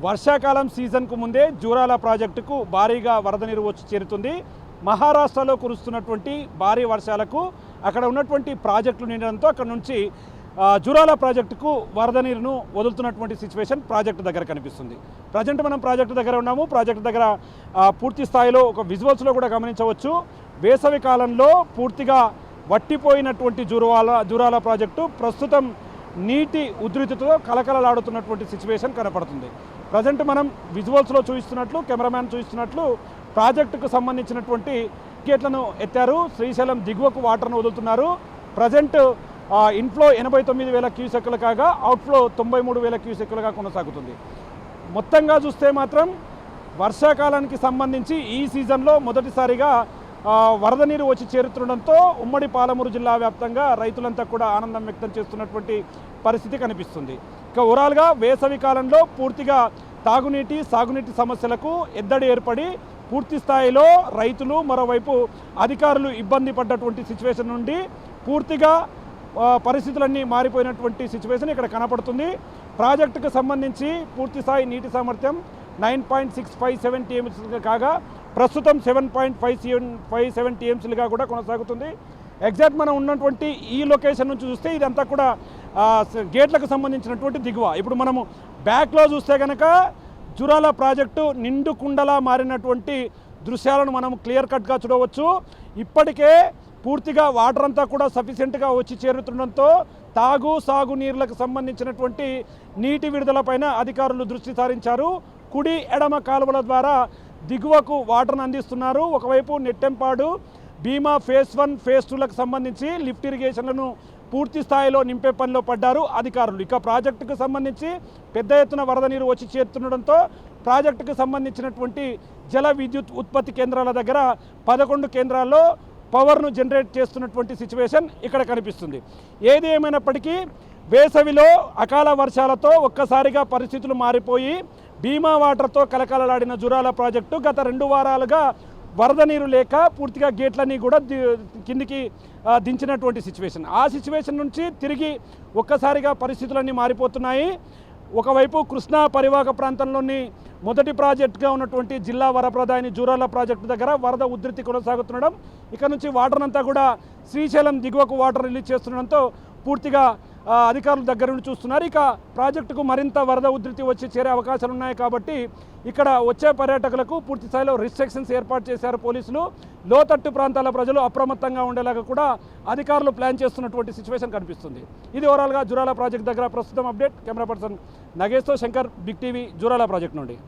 వర్షాకాలం సీజన్కు ముందే జూరాల ప్రాజెక్టుకు భారీగా వరద నీరు వచ్చి చేరుతుంది. మహారాష్ట్రలో కురుస్తున్నటువంటి భారీ వర్షాలకు అక్కడ ఉన్నటువంటి ప్రాజెక్టులు నిండడంతో అక్కడ నుంచి జూరాల ప్రాజెక్టుకు వరద నీరును వదులుతున్నటువంటి సిచ్యువేషన్ ప్రాజెక్టు దగ్గర కనిపిస్తుంది. ప్రజెంట్ మనం ప్రాజెక్టు దగ్గర ఉన్నాము. ప్రాజెక్టు దగ్గర పూర్తి స్థాయిలో ఒక విజువల్స్లో కూడా గమనించవచ్చు. వేసవి కాలంలో పూర్తిగా వట్టిపోయినటువంటి జూరాల ప్రాజెక్టు ప్రస్తుతం నీటి ఉధృతితో కలకలలాడుతున్నటువంటి సిచ్యువేషన్ కనపడుతుంది. ప్రజెంట్ మనం విజువల్స్లో చూపిస్తున్నట్లు, కెమెరామ్యాన్ చూపిస్తున్నట్లు ప్రాజెక్టుకు సంబంధించినటువంటి గేట్లను ఎత్తారు. శ్రీశైలం దిగువకు వాటర్ను వదులుతున్నారు. ప్రజెంట్ ఇన్ఫ్లో 89,000 క్యూసెక్కులు కాగా అవుట్ఫ్లో 93,000 క్యూసెక్కులుగా కొనసాగుతుంది. మొత్తంగా చూస్తే మాత్రం వర్షాకాలానికి సంబంధించి ఈ సీజన్లో మొదటిసారిగా వరద నీరు వచ్చి చేరుతుండడంతో ఉమ్మడి పాలమూరు జిల్లా వ్యాప్తంగా రైతులంతా కూడా ఆనందం వ్యక్తం చేస్తున్నటువంటి పరిస్థితి కనిపిస్తుంది. ఇక ఓవరాల్గా వేసవి కాలంలో పూర్తిగా తాగునీటి సాగునీటి సమస్యలకు ఎద్దడి ఏర్పడి పూర్తి స్థాయిలో రైతులు, మరోవైపు అధికారులు ఇబ్బంది పడ్డటువంటి సిచ్యువేషన్ నుండి పూర్తిగా పరిస్థితులన్నీ మారిపోయినటువంటి సిచ్యువేషన్ ఇక్కడ కనపడుతుంది. ప్రాజెక్టుకు సంబంధించి పూర్తి స్థాయి నీటి సామర్థ్యం 9.657 టీఎంసీలుగా కాగా ప్రస్తుతం 7.57 టీఎంసీలుగా కూడా కొనసాగుతుంది. ఎగ్జాక్ట్ మనం ఉన్నటువంటి ఈ లొకేషన్ నుంచి చూస్తే ఇదంతా కూడా గేట్లకు సంబంధించినటువంటి దిగువ. ఇప్పుడు మనము బ్యాక్లో చూస్తే కనుక జూరాల ప్రాజెక్టు నిండు కుండలా మారినటువంటి దృశ్యాలను మనం క్లియర్ కట్గా చూడవచ్చు. ఇప్పటికే పూర్తిగా వాటర్ అంతా కూడా సఫిషియెంట్గా వచ్చి చేరుతుండడంతో సాగు నీరులకు సంబంధించినటువంటి నీటి విడుదలపైన అధికారులు దృష్టి సారించారు. కుడి ఎడమ కాలువల ద్వారా దిగువకు వాటర్ను అందిస్తున్నారు. ఒకవైపు నెట్టెంపాడు, భీమా ఫేజ్ 1, ఫేజ్ 2లకు సంబంధించి లిఫ్ట్ ఇరిగేషన్లను పూర్తి స్థాయిలో నింపే పనిలో పడ్డారు అధికారులు. ఇక ప్రాజెక్టుకు సంబంధించి పెద్ద ఎత్తున వరద నీరు వచ్చి చేరుతుండడంతో ప్రాజెక్టుకు సంబంధించినటువంటి జల విద్యుత్ ఉత్పత్తి కేంద్రాల దగ్గర 11 కేంద్రాల్లో పవర్ను జనరేట్ చేస్తున్నటువంటి సిచ్యువేషన్ ఇక్కడ కనిపిస్తుంది. ఏది ఏమైనప్పటికీ వేసవిలో అకాల వర్షాలతో ఒక్కసారిగా పరిస్థితులు మారిపోయి భీమా వాటర్తో కలకలలాడిన జూరాల ప్రాజెక్టు గత 2 వారాలుగా వరద నీరు లేక పూర్తిగా గేట్లన్నీ కూడా కిందికి దించినటువంటి సిచ్యువేషన్. ఆ సిచ్యువేషన్ నుంచి తిరిగి ఒక్కసారిగా పరిస్థితులన్నీ మారిపోతున్నాయి. ఒకవైపు కృష్ణా పరివాహక ప్రాంతంలోని మొదటి ప్రాజెక్టుగా ఉన్నటువంటి జిల్లా వరప్రదాయని జూరాల ప్రాజెక్టు దగ్గర వరద ఉధృతి కొనసాగుతుండడం, ఇక్కడ నుంచి వాటర్ అంతా కూడా శ్రీశైలం దిగువకు వాటర్ రిలీజ్ చేస్తుండడంతో పూర్తిగా అధికారుల దగ్గర నుండి చూస్తున్నారు. ఇక ప్రాజెక్టుకు మరింత వరద ఉధృతి వచ్చి చేరే అవకాశాలు ఉన్నాయి కాబట్టి ఇక్కడ వచ్చే పర్యాటకులకు పూర్తి స్థాయిలో రిస్ట్రిక్షన్స్ ఏర్పాటు చేశారు పోలీసులు. లోతట్టు ప్రాంతాల ప్రజలు అప్రమత్తంగా ఉండేలాగా కూడా అధికారులు ప్లాన్ చేస్తున్నటువంటి సిచ్యువేషన్ కనిపిస్తుంది. ఇది ఓవరాల్గా జూరాల ప్రాజెక్ట్ దగ్గర ప్రస్తుతం అప్డేట్. కెమెరా పర్సన్ నగేష్తో Shankar, big TV, Jurala project నుండి.